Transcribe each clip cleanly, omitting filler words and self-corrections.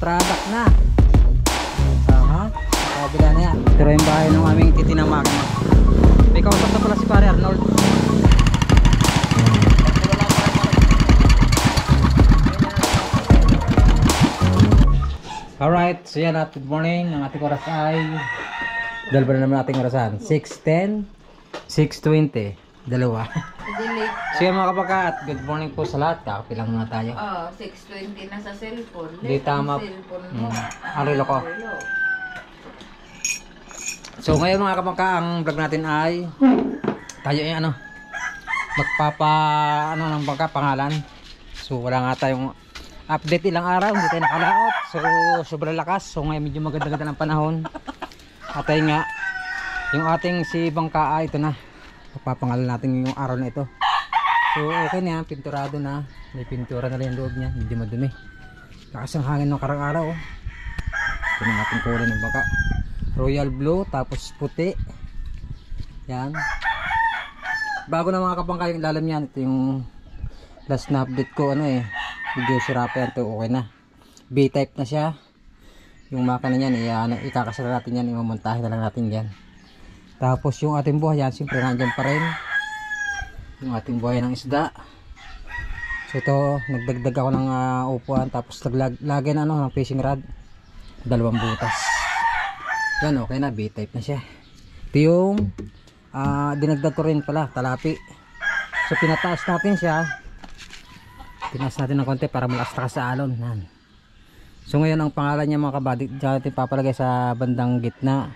product na. Kabila na yan. Pero yung bahay ng aming titinamag. May kausap na pala si Pare Arnold. Alright, so yan at good morning. Ang ating oras ay dalawa na naman ating orasan. 6:10, 6:20. Dalawa. So yan mga kapaka at good morning po sa lahat. Kakapilang muna tayo. 6:20 na sa cellphone. Di tama. Ang relo ko. So ngayon mga kapaka, ang vlog natin ay tayo ay ng bangka pangalan. So wala nga tayong update ilang araw, hindi tayo nakalaot. So sobrang lakas. So ngayon medyo maganda-ganda ng panahon. At ay nga yung ating si bangka ito na. Papangalan natin yung araw na ito. So okay na yan, pinturado na. May pintura na rin yung loob niya, medyo madumi. Lakas ang hangin ng karang araw. Ito na ating kulay ng bangka. Royal blue, tapos puti. Yan. Bago na mga kapangka yung lalam yan. Ito yung last na update ko video sirapan ito, okay na. B-type na siya. Yung makina niyan, ikakasala natin yan, imamontahe na lang natin yan. Tapos yung ating buhay yan, siyempre nandyan pa rin. Yung ating buhay ng isda. So ito, nagdagdag ako ng upuan, tapos lagyan ng fishing rod. 2 butas. Yan, okay na, B-type na siya. Ito yung dinagdag ko rin pala, talapi. So pinataas natin siya. Tinaas natin ng konti para malakas sa alon. Yan. So ngayon ang pangalan niya mga kabady, dyan natin papalagay sa bandang gitna.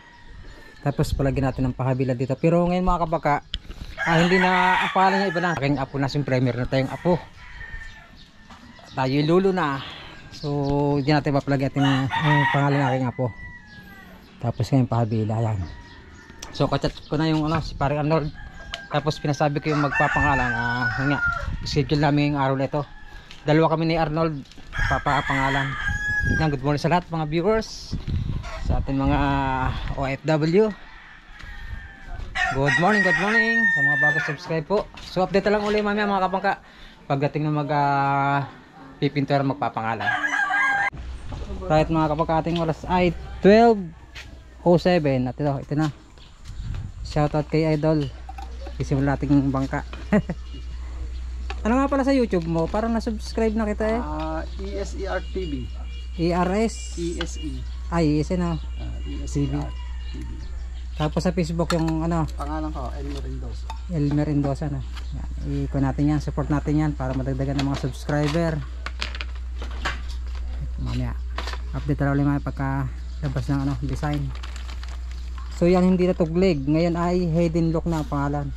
Tapos palagyan natin ng pahabila dito. Pero ngayon mga kabaka, hindi na ang pangalan niya iba na. Aking apo na, siyempre meron na tayong apo. Tayo lulo na. So dyan natin papalagay natin ang pangalan ng aking apo. Tapos ngayon pahabila. Yan. So kachat ko na yung si Pare Arnold. Tapos pinasabi ko yung magpapangalan. Nga, schedule namin yung araw na ito. Dalawa kami ni Arnold papapangalan. Good morning sa lahat mga viewers, sa ating mga OFW. Good morning sa mga bago subscribe po. So update lang ulit mamaya mga kapangka pagdating na pipintura magpapangalan. Right mga kapangka, ating oras ay 12:07 at ito na. Shoutout kay Idol. Isimula nating bangka. Ano nga pala sa YouTube mo? Parang na-subscribe na kita ESER TV. ERS? ESE. ESE na. ESER TV. Tapos sa Facebook yung pangalan ko, Elmer Mendoza. Elmer Mendoza na. Yan. I-ko natin yan. Support natin yan para madagdagan ng mga subscriber. Mamaya. Update na ulit mga pagka labas ng design. So yan hindi na tuglig. Ngayon ay hidden look na ang pangalan.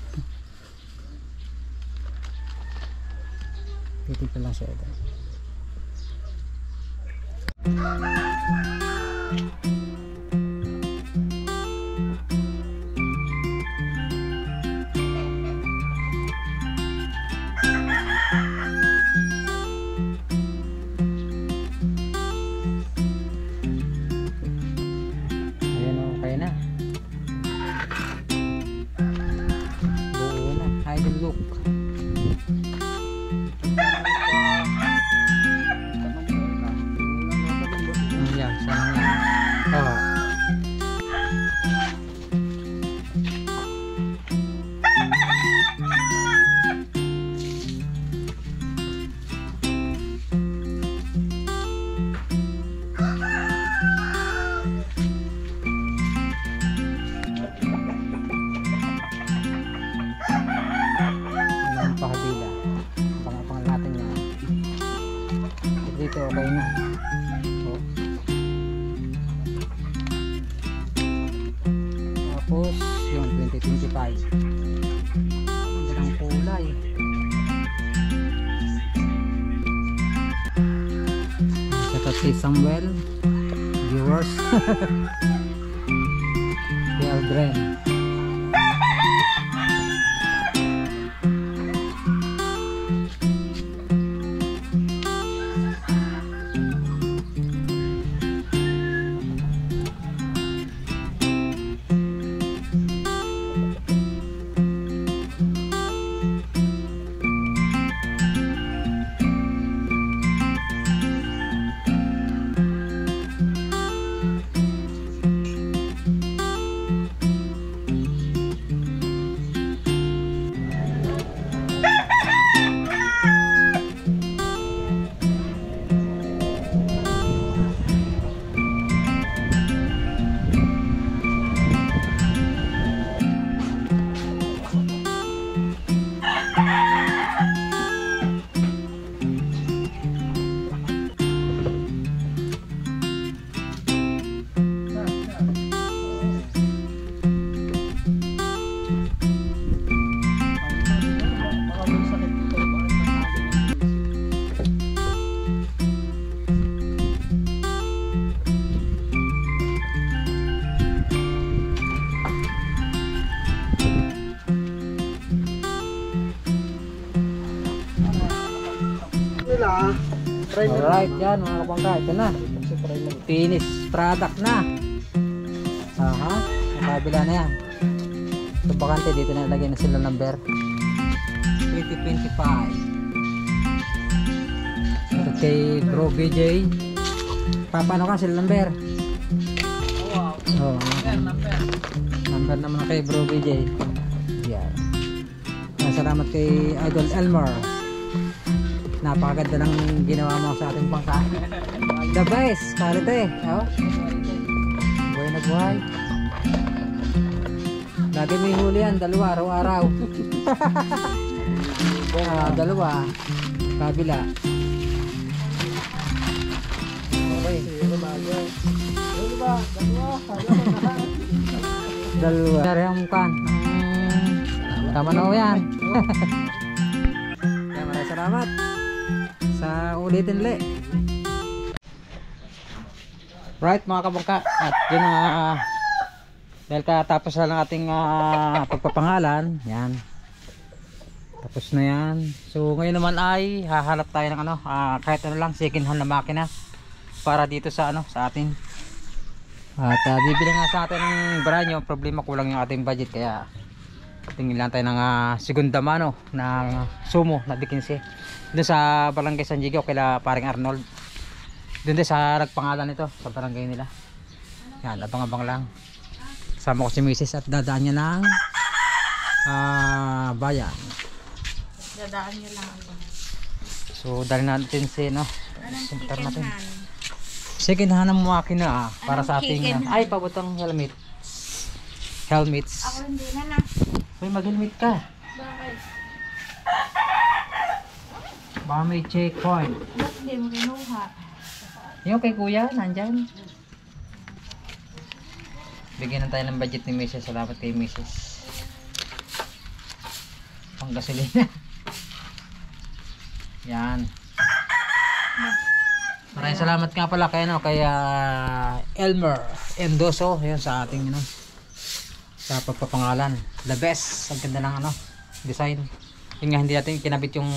Titignan lang siya ito. Ayan, okay na. Buo na. Hidden look. Dito okay na. Tapos yung 2025. Ang gandang kulay. Shout out kay Samuel, viewers. Kay Aldren. nila. Trailer. Alright, yan mga kabangka. Ito na. Finished product na. Aha. Ang kabila na yan. Ito bakante. Dito na ilagay na sila number 2025. Ito kay Bro BJ. Paano ka sila number? Oh, number naman kay Bro BJ. Yan. Salamat kay Idol Elmer. Napakaganda ng ginawa mo sa ating bangka. The best, quality. Oh. Buhay na buhay. Lagi may huli yan, dalawa araw-araw. Dalawa. Kabila. Okay. Dalawa. Dari ang kan. Tama na ho yan. Kaya maraming salamat sa ulitin ulit. Right mga kabangka, at yun na dahil katapos na lang ating pagpapangalan. Yan, tapos na yan. So ngayon naman ay hahanap tayo ng kahit ano lang, second hand na makina para dito sa sa atin. At bibili nga sa atin ng brand new. Problema, kulang yung ating budget, kaya tingin lang tayo ng segunda mano ng Sumo na D15 doon sa barangay San Diego kila paring Arnold. Doon din sa nagpangalan nito sa barangay nila. Yan, abang-abang lang. Kasama ko si Mrs. at dadaan niya ng bayan. Dadaan nyo lang ako. So dali natin si center natin. Chicken hand. Second hand ng makina para sa ating chicken hand? ay pabutang helmets. Ako hindi na. Uy, mag-helmet ka. Bakit? Baka may checkpoint. Ba't hindi mo kinuha? Yung kay kuya, nandyan. Bigyan na tayo ng budget ni Mrs. Salamat kay Mrs. Pang gasolina. Yan. Maraming salamat nga pala kay Elmer Endoso. Yan sa ating sa pagpapangalan. The best. Ang ganda ng design. Yung nga hindi natin kinabit yung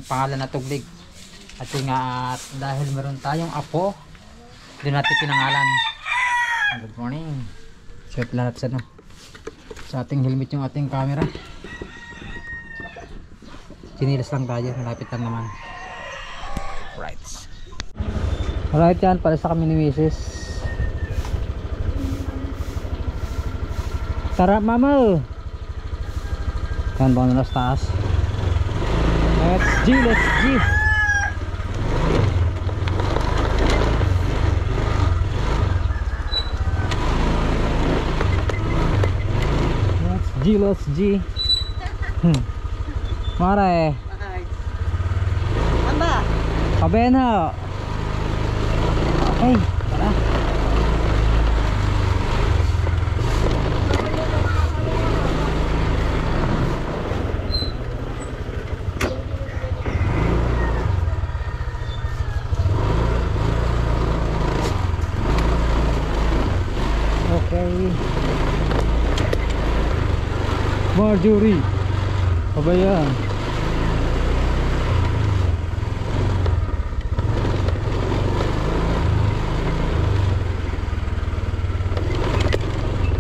pangalan na tuglig. At yung nga dahil meron tayong apo, doon natin pinangalan. Good morning. Set lahat sa ating helmet yung ating camera. Sinilas lang tayo, malapit lang naman. Right. Alright yan, palista kami ni Mrs. Tara mama. Kan bang nasa taas. Let's G. Let's G. Mare. Anda. Kabena. Okay, tara. Okay. Marjorie. Apa yan?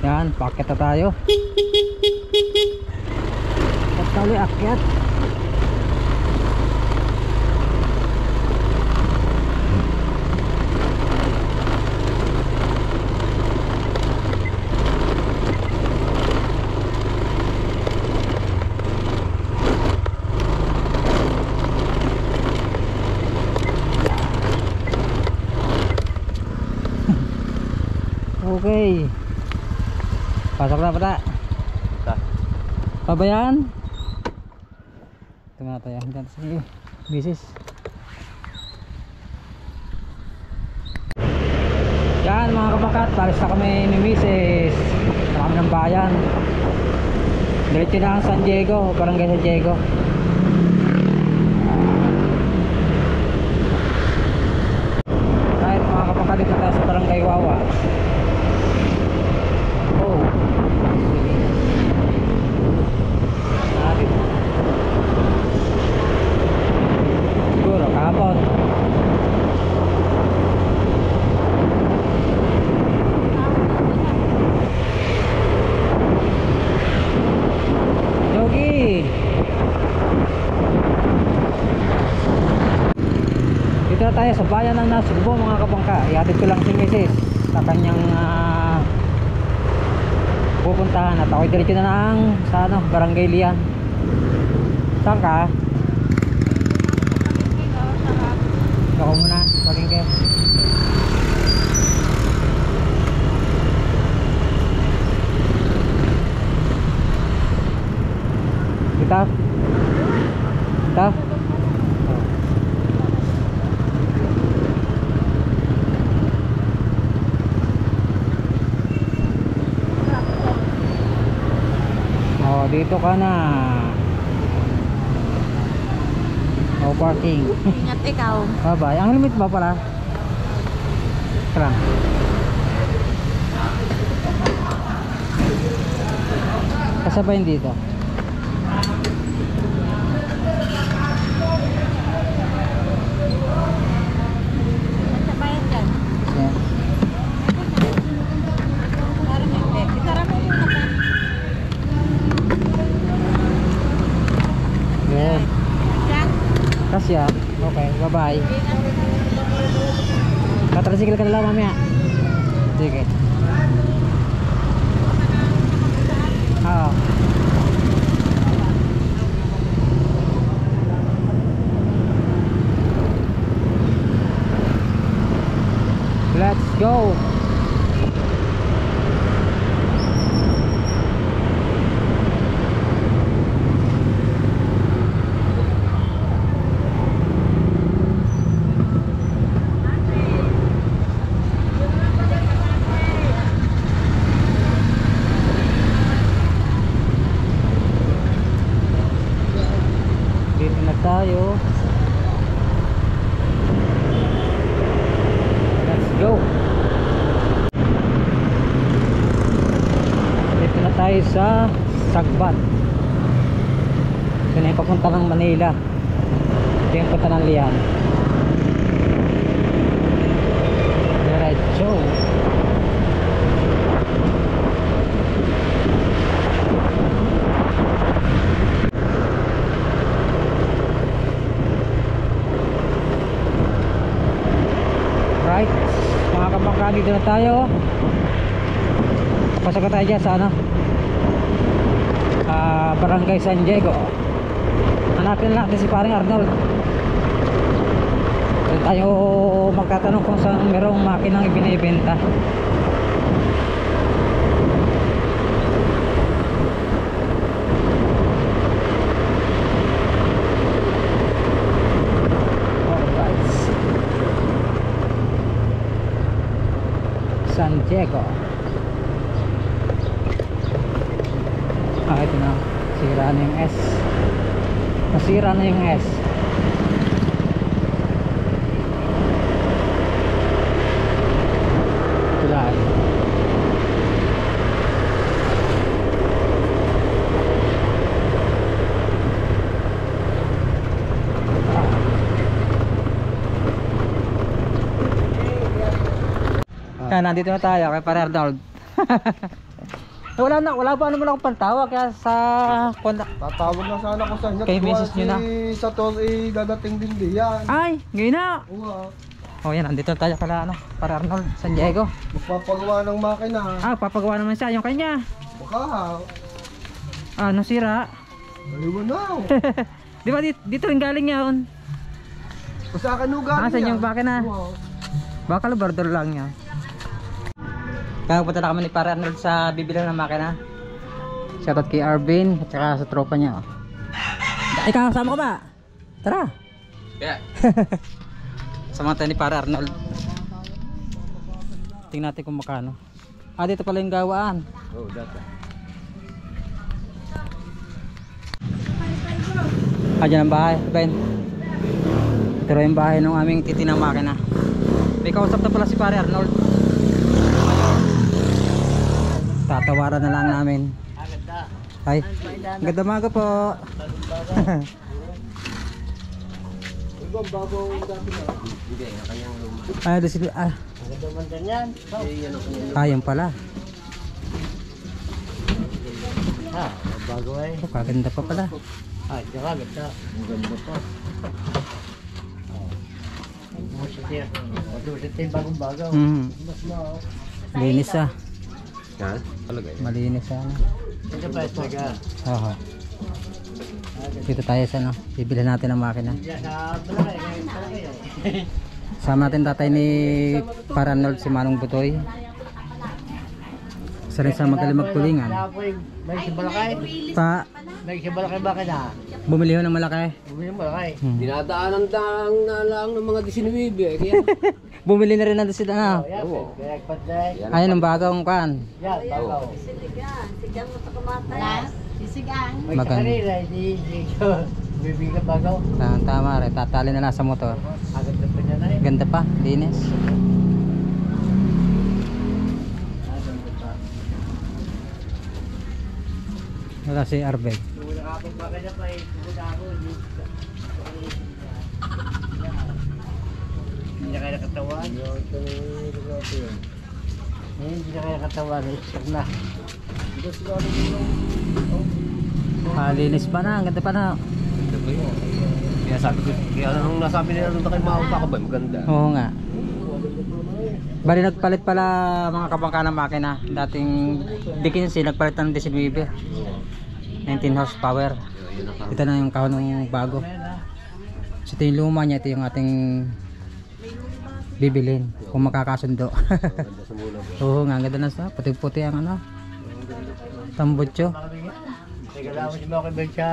Yan, paket na tayo. At kali akyat. Okay. Pasok na pata. Pabayan. Tingnan tayo. Diyan sa Mrs. Yan mga kabakat, pares na kami ni Mrs. Sa kami ng bayan. Diretso na ang San Diego, barangay San Diego. Right mga kabakat, dito tayo sa barangay Wawa. Siguro kahapon na tayo sa bayan ng Nasugbo mga kabangka. Ihatid ko lang si Mrs. sa kanyang pupuntahan at ako'y diretso na lang sa ano, Barangay Lian. Saan ka? Ako muna, palingke. Kita? Kita? Oh, dito ka na. No parking. Ingat ikaw. Bye-bye. Ang helmet ba pala? Tara. Kasabayin dito. Sabayan dyan. Yan. Parang hindi. Itara mo muna pa. Yan. Yan. Kasya. Okay, bye-bye. Katrasikil ka na lang mamaya. Sige. Oo. Let's go. Dito na tayo. Let's go. Dito na tayo sa Sagbat. Ito na yung papunta ng Manila. Ito yung punta ng Lian. Diretso. Right, mga kabangka, dito na tayo. Pasok na tayo dyan sa ano, Barangay San Diego. Hanapin natin si paring Arnold. Doon tayo magtatanong kung saan merong makinang ibinibenta. San Diego. Ito na. Sira na yung S. Nasira na yung S. Tulad. Yan, nandito na tayo kay Pare Arnold. wala pa naman akong pantawa kaya sa Tatawag na sana ko sa inyo. Kay misis nyo na. Sa tos dadating din diyan. ay, ngayon na. Oo. Oh, yan, nandito na tayo kala ano, Pare Arnold, San Diego. Magpapagawa ng makina. Papagawa naman siya yung kanya. Baka. Nasira. Maliwan na. Di ba dito rin galing yun? O sa akin ugali Saan yung makina? Baka labardor lang yan. Kaya punta na kami ni Pare Arnold sa bibili ng makina. Shoutout kay Arvin at saka sa tropa niya. Ikaw, kasama ka ba? Tara. Yeah. Sama tayo ni Pare Arnold. Tingnan natin kung makano. Dito pala yung gawaan. Oh, data. Dyan ang bahay, Ben. Pero yung bahay ng aming titinang makina. May kausap na pala si Pare Arnold. Tatawaran na lang namin. Ay, ganda maga po. Kayang pala. Bago eh. Kaganda pa pala. Tsaka ganda. Ang ganda pa. bagong bagaw. Mas na. Linis ah. Ha? Talaga yun. Malinis sana. Ito pa ito ka. Oo. Dito tayo sa ano, bibili natin ang makina. Sama natin tatay ni Paranold si Manong Butoy. Isa rin sa magaling magtulingan. May sibalakay. Pa, May sibalakay ba ka na? bumili ho ng malaki. Bumili mo lakay. Hmm. Dinadaanan na lang ng mga 19 kaya. Bumili na rin natin sila na. Oo. Ayun ang bagong kan. Yan, bagaw. Sigang mo ito kumatay. Sisigang. May Maganda. kanila, hindi bibigyan bagaw. Tama rin, tatali na lang sa motor. Agad na pa niya na eh. Ganda pa, linis. Wala si Arbeg. Nung nakapag pa kanya pa eh, pupunta ako. Hindi na kaya nakatawan. Hindi na kaya nakatawan. Isip na. Linis pa na, ang ganda pa na. Kaya sabi ko, kaya nung nasabi nila nung tayo makaupa ka ba, maganda. Oo nga. Bali nagpalit pala mga kabangka ng makina. Dating D15 nagpalit ng 19. 19 horsepower. Ito na yung kahon ng bago. So ito yung luma niya, ito yung ating bibilin kung makakasundo. Maganda sa muna ba? Oo nga, ang ganda na sa puti-puti ang ano. Tambutso. Teka lang, hindi mo ako ibig siya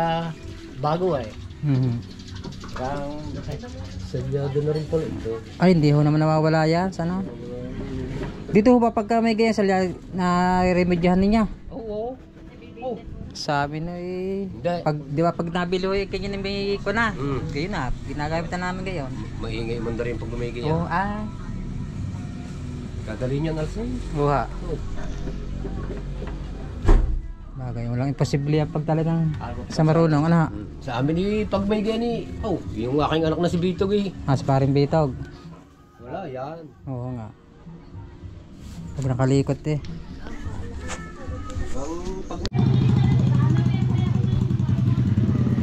bago eh. Sadyado na rin pala ito. Ay, hindi ho naman nawawala yan. Sana? Dito ho ba pagka may ganyan salya na remedyahan niya? Oo. Oo. Sabi na eh. Hindi. Pag, di ba pag nabilo eh, ganyan may ko na. Mm. Ganyan na, ginagamit na namin ngayon. Maingay man na rin pag lumigay Oo, yan. Kadali niya nalsan. buha. Bagay mo lang, imposible yan pag talagang sa marunong. Ano ha? Sa amin eh, pag may gani, oh, yung aking anak na si Bitog eh. Mas paring bitog. Wala, yan. Oo nga. Sobrang kalikot eh.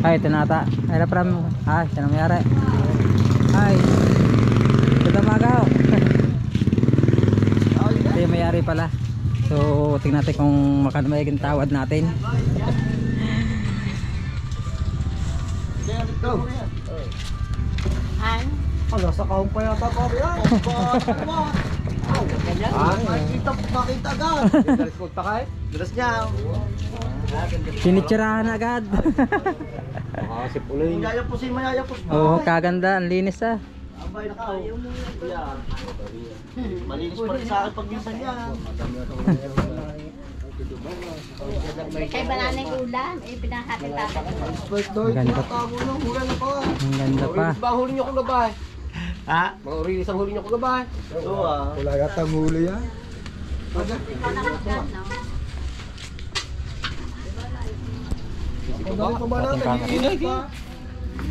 Ay, ito na ata. Ay, napram. Ay, ito na mayari. Ay. Ito na magaw. Ito yung mayari pala. So, tingnan natin kung makanmayagin tawad natin. An? Nasa kahong pa yata pa yan. Makita agad. Dalas ko takay. Dalas niya. Sinitsirahan agad. Makakasip ulit. Mayayapos eh, mayayapos. Oo, kaganda. Ang linis ah. Abay na ka. Malinis pa rin sa akin pag minsan yan. Kay bananay ulam, eh pinakatitatak ko. Ang ganda pa. Ang ganda pa. Ba ang huli niyo kung gabay? Ha? Mga orilis ang huli niyo kung gabay? Oo ah. Wala yata ang huli yan.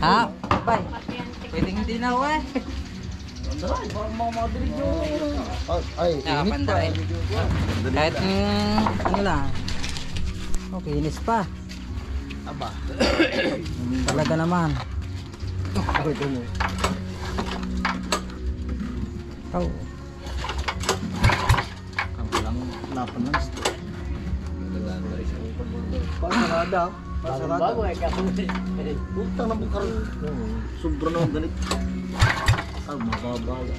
Ha? Bay. Pwedeng hindi na ho eh. Ay, Nakapanda eh. Kahit ano lang. Okay, inis pa. Aba. Talaga naman. Oh. Lapan lang ito. Pasarada. Pasarada. Bago eh, kapulit. Putang na bukar. Sobra na ang ganit. Ah, mababala.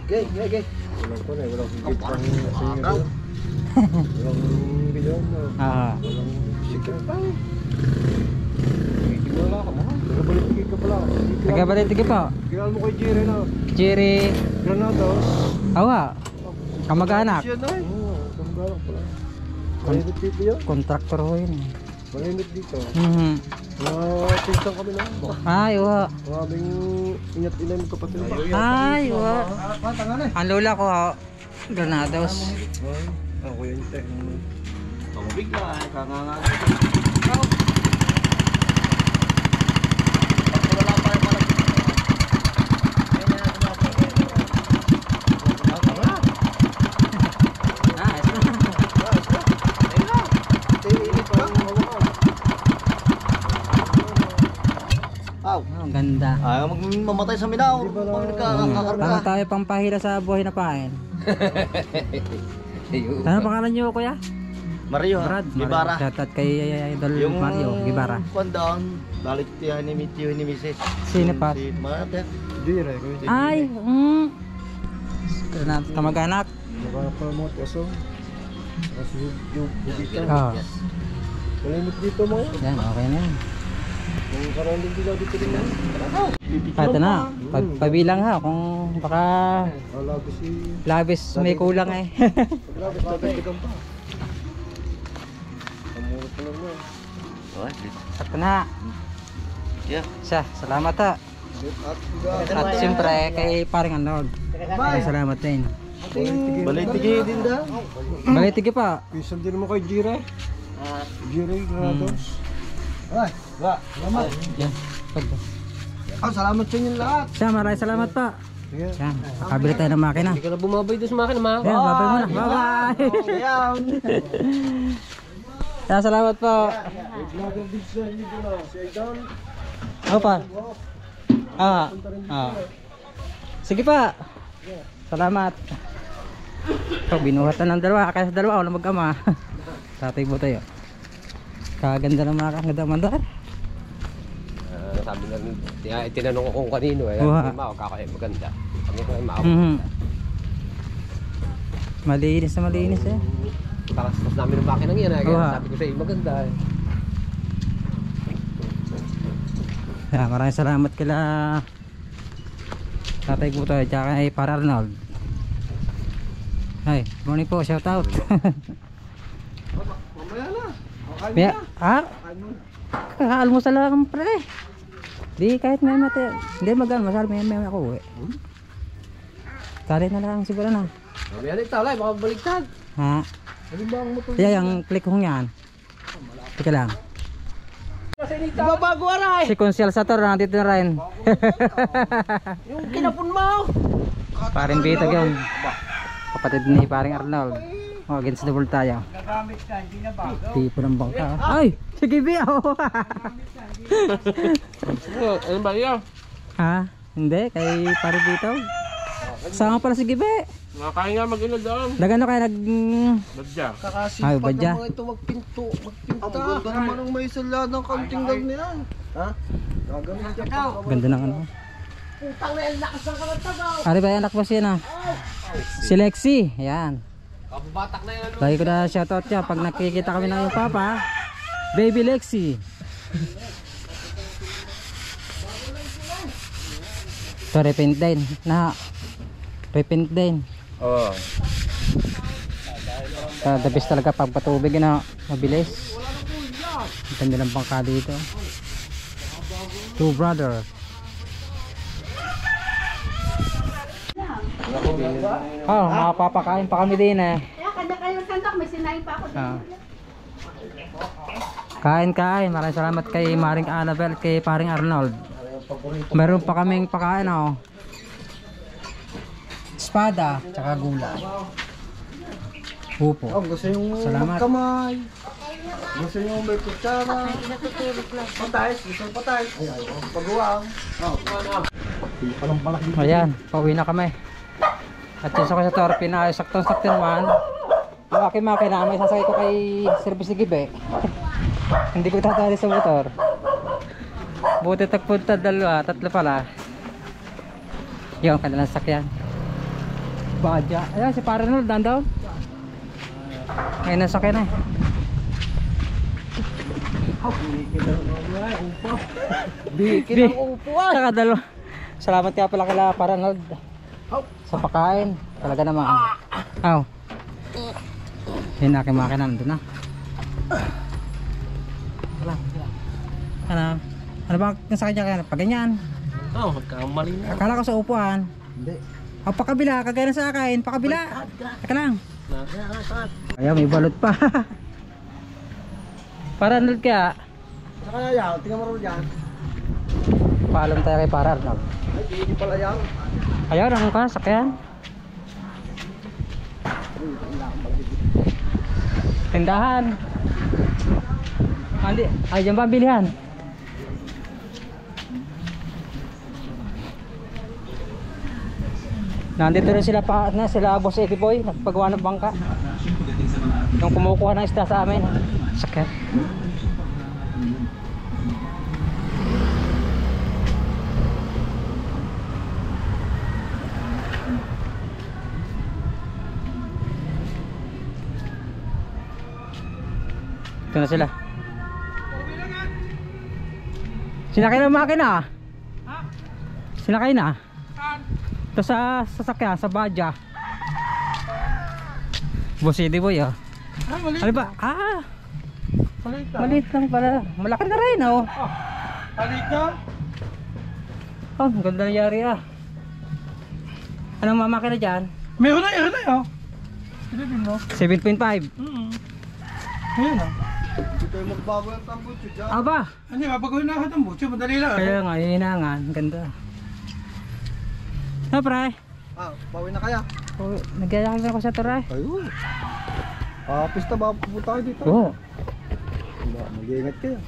Okay, okay. Walang ko na, walang higit pang sinigil. Walang bilyon. Ah. Walang sikip pa. Wala ka mo. Nagabalik ka pala. Nagkabalit tigil po. Kilala mo kay Jerry na. Jerry. Granados. Awa. Kamag-anak. Siya na eh. Oo, kamag-anak pala. Malimit dito yun. Contractor ho yun. Malimit dito. Pinsan kami na. Ay, wa. Maraming ingat-inay mo kapatid. Ay, wa. Ang lola ko ha. Granados. Ako yun, te. Pamubig na, kakanga. Oh, ang ganda. Ayaw mamatay sa minaw. Tama tayo pampahila sa buhay na pain. Ano pangalan niyo, kuya? Mario, Brad. Gibara. Shoutout kay Idol Mario Gibara. Pandaan, balik tiya ni Misis. Sino pa? Si Mate. Ay, kamag-anak. Nakapromote kaso. Kasi yung bubitan. Oo. Malimit dito mo. Yan, okay na yan. Kung surrounding dito dito rin yan. Ito na, pabilang ha, kung baka Labis si... labis may kulang eh. Labis tigang pa. Amuro pa lang mo. Ito na. Yeah. Siya, salamat ha. At siyempre kay paring Arnold. Salamat din. Balitige din daw. Balitige pa. Pisan din mo kay Jire. Jire, grados. Ay, salamat. Yan. Salamat sa inyo lahat. Siya, maraming salamat pa. Yan, makabili tayo ng makina. Hindi ka na bumabay doon sa makina, ma. Yan, babay muna. Bye-bye. Ayan. Yan, salamat po. Opa. Sige pa. Salamat. Ito, binuhatan ng dalawa. Kaya sa dalawa, ako na mag-ama. Tatay mo tayo. Kaganda ng mga kaganda-mandar. Sabi na, tinanong ko kung kanino eh. Wow. Mao, kakaya maganda. Sabi ko ay mao. Malinis na malinis eh. Tapos namin ng makinang yan. Kaya Wow. sabi ko sa iyo maganda eh. Yeah, maraming salamat kila Tatay Buto at saka kay Par Arnold. Hi, morning po, shout out. Mamaya na. May, kaka-almusal lang pre. Di kahit may mate. Hindi mag-almusal, may ako eh. Tali na lang siguro na. Mamaya na italay, baka baliktad. Ha? Ano ba ang motor? Kaya yung click kong yan. Teka lang. Babago aray. Si Consiel Sator nandito na rin. Yung kinapon mo. Paring Bitag yun. Kapatid ni paring Arnold. Oh, against the world tayo. Tipo ng bangka. Ay! Sige Bia! Ano ba yun? Ha? Hindi, kay paring Bitag. Sama pala si Gibe. Nakakain nga mag-ina doon. Nagano kaya nag... Badya. Ay, Kakasipag badya. ng mga ito magpinto. Ang ganda naman ang may sala ng kaunting lang nila. Ha? Gagamit ka pa. Ganda ng ano. Putang na yan, lakas ang kalatabaw. Ari ba anak ba siya na? Si Lexi. Ayan. Kabatak na yan. Lagi ko na shoutout siya pag nakikita kami ng iyong papa. Baby Lexi. Ito repaint din. Repaint din. Oo. The best talaga pag patubig na mabilis. Ang ganda ng bangka dito. Two brother. Oh, makapapakain pa kami din eh. Kaya kanya kayo sandok, may sinain pa ako. Kain. Maraming salamat kay Maring Annabel, kay Paring Arnold. Meron pa kaming pakain oh. Espada, tsaka gula. Upo. Gusto yung Salamat. magkamay. Gusto yung may kutsara. Patay, gusto yung patay. Pag-uwang. Palang palaki. Ayan, pauwi na kami. At yung sa Torpe na saktong-sakto naman. Yung aking makina, may sasakay ko kay Service ni Gibe. Hindi ko tatali sa motor. Buti tagpunta dalawa, tatlo pala. Yung kanilang sakyan. Badya. Ayan, si Paranol, down. Ngayon nasakyan eh. Bikin ang upuan. Saka dalawa. Salamat nga pala kila Paranol sa pagkain. Talaga naman. Aw. Yun aking makina, nandun na. Wala. Ano ba ang sakit niya kaya? Pag ganyan. Oo, magkamali na. Akala ko sa upuan. Hindi. O pakabila, kagaya na sa akin. Pakabila. Teka lang. Ayaw, may balot pa. Paranol kaya. Saka na yan, tingnan mo rin yan. Paalam tayo kay Paranol. Ay, hindi pala yan. Ayaw, nakang ka, sakyan. Tindahan. Andi, ay dyan ba ang bilihan? Nandito rin sila sila Boss Eti Boy, nagpagawa ng bangka. Yung kumukuha ng isda sa amin. Sakit. Ito na sila. Sinakay na ang makina. Ha? Sinakay na. Ito sa sasakyan, sa badya. Boss Edi Boy ah. Ano ba? Maliit lang pala. Malaki na rin oh. Maliit na? Oh, ang ganda na yari ah. Anong mamakina dyan? Meron na oh. Silipin mo. 7.5. Ayan ah. Hindi tayo magbago ng tambutso dyan. Aba, Hindi, mapagawin na ako tambutso. Madali lang. kaya nga, hininangan. Ganda. No, pre. Bawi na kaya? Oh, nagyayakag na ako sa turay. Ayun. Pista ba pupunta kayo dito? Oo. Mag-iingat kayo.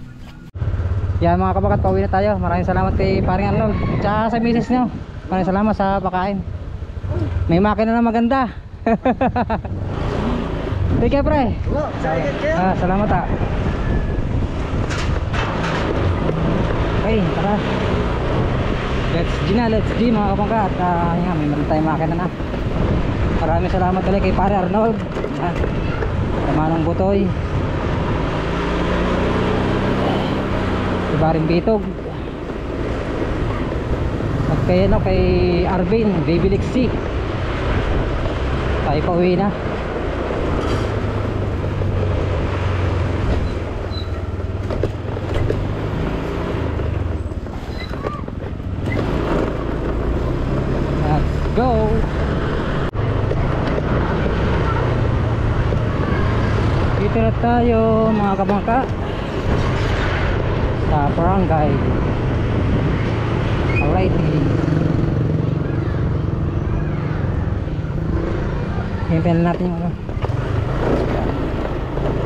Yan mga kabakat, pauwi na tayo. Maraming salamat kay paring Arnold. Tsaka sa misis nyo. Maraming salamat sa pakain. May makina na maganda. Take care, pre. Sige kayo. Salamat ah. Okay, tara. Let's G mga kapangka. At yan, may maraming tayong makina na. Maraming salamat ulit kay pare Arnold. Manong Butoy. Ibaring Bitog. At kay Arvin, Baby Lexi. Tayo pa uwi na. Let's go. Dito na tayo mga kabangka sa barangay. Alrighty. Hintayin na natin yung ano.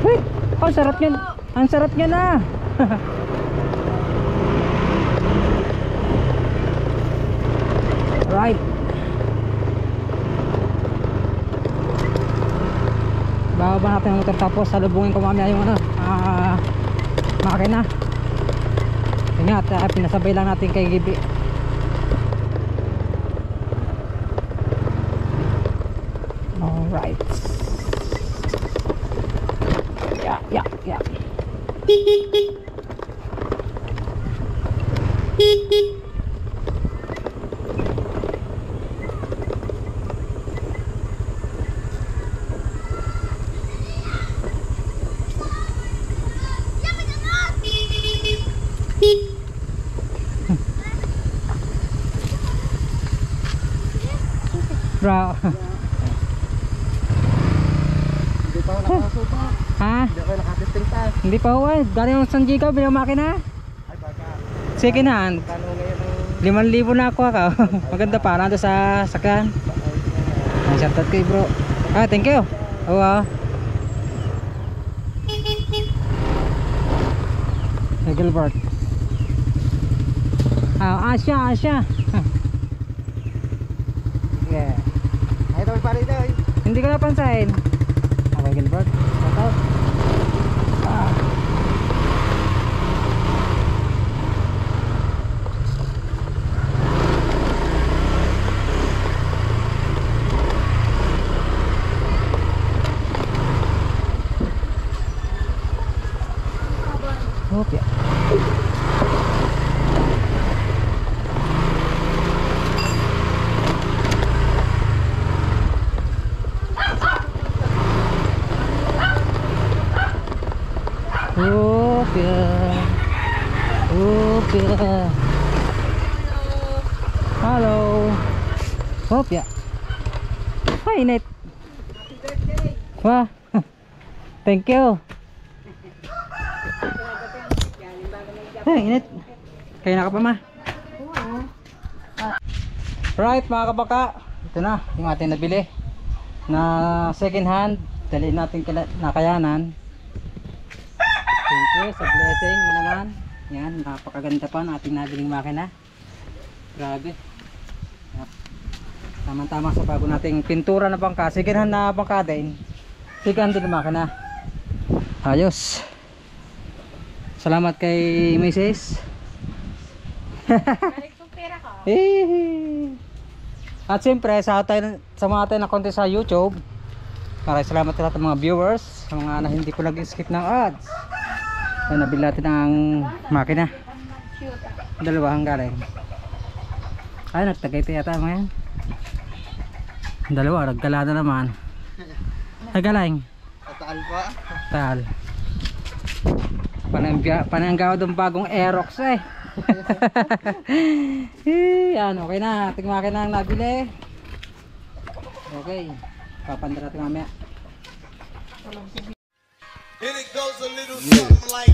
Wait! Ang sarap nyo. Ang sarap nyo na. Right. Bababa natin ang motor tapos salubungin ko mamaya yung ano, makina. Ingat, pinasabay lang natin kay Gibi. Alright. Yeah. Bro. Hindi pa ako nakasupa. Ha? Hindi ako nakatesting tayo. Hindi pa ho eh. Galing ng San Giga, binamakina. Ay baka. Second hand. Kano ngayon 5,000 na ako ako. Maganda pa, nando sa sakan. Shoutout kay bro. Thank you. Oo. Gilbert. Asya. Yeah. Ay ito may pala ito. Hindi ko napansin. Okay, Gilbert. Shoutout. Okay. Hello. Hopya. Hi, Net. Wah. Thank you. Hey, Net. Kaya na ka pa ma? Right mga kabaka. Ito na yung ating nabili na second hand. Dali natin nakayanan. Thank you sa blessing mo naman. Yan, napakaganda pa ng ating nabiling makina. Grabe. Tama-tama sa bago nating pintura na bangka. Sigahan na bangka din. Sigahan din na makina. Ayos. Salamat kay Mrs. Balik kong pera ko. At siyempre sa mga tayo na konti sa YouTube, maraming salamat sa lahat ng mga viewers, sa mga na hindi ko nag-skip ng ads. So, nabili natin ang makina. Dalawa ang galing. Ay, nagtagaytay yata mga yan. Dalawa, nagkala na naman. Nagaling. Tataan pa. Tal. Pananggawa doon bagong Aerox eh. Yan, okay na. Ating makina ang nabili. Okay. Papanda natin mamaya. And it goes a little something like